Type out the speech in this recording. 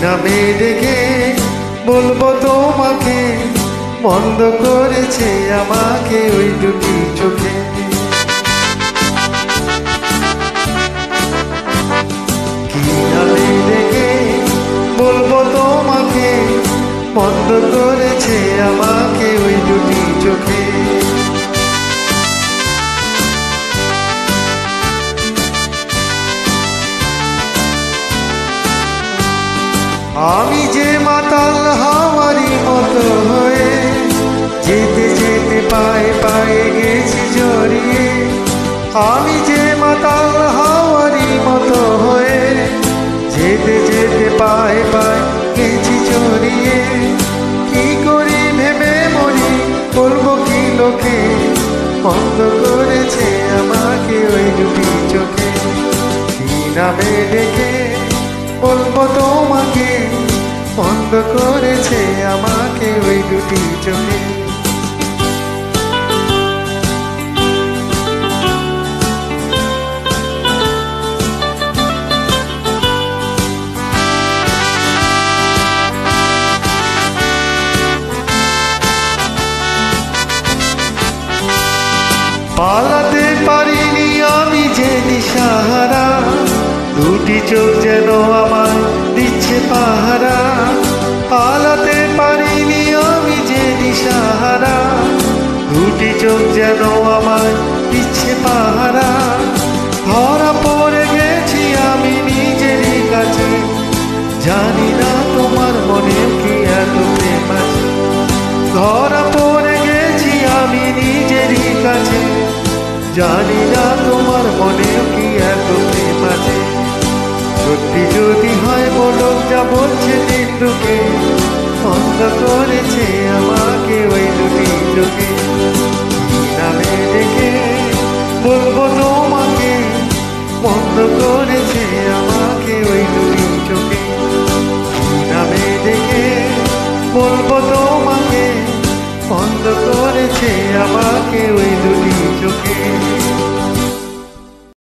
নামে ডেকে বলবো তোমাকে, বন্ধ করেছে আমাকে ওই দুটি চোখে। কি নামে ডেকে বলবো তোমাকে, বন্ধ করেছে আমাকে ওই দুটি চোখে। আমি যে মাতাল হাওয়ারি মতো হয়ে যেতে যেতে পায়ে পায়ে গেছি জড়িয়ে। আমি যে মাতাল হাওয়ারি মতো হয়ে যেতে যেতে পায়ে পায়ে গেছি জড়িয়ে। কি করি ভেবে মরি, বলবো কি লোকে, বন্ধ করেছে আমাকে ওই দুটি চোখে। কি নামে ডেকে বলবো তোমাকে, বন্ধ করেছে আমাকে ওই দুটি চোখে। পালাতে পারিনি আমি যে দিশাহারা, দুটি চোখ যেন আমায় দিচ্ছে পাহারা। পালাতে পারিনি আমি যে দিশাহারা, দুটি চোখ যেন আমায় দিচ্ছে পাহারা। ধরা পড়ে গেছি আমি নিজেরই কাছে, জানি না তোমার মনে কি এত প্রেম আছে। ধরা পড়ে গেছি আমি নিজেরই কাছে, জানি না তোমার মনে কি এত প্রেম আছে। সত্যি যদি হয় বলো যা বলছে দিনকে, বন্ধ করেছে আমাকে ওই দুটি চোখে। নামে ডেকে বলবো তোমাকে, বন্ধ করেছে আমাকে।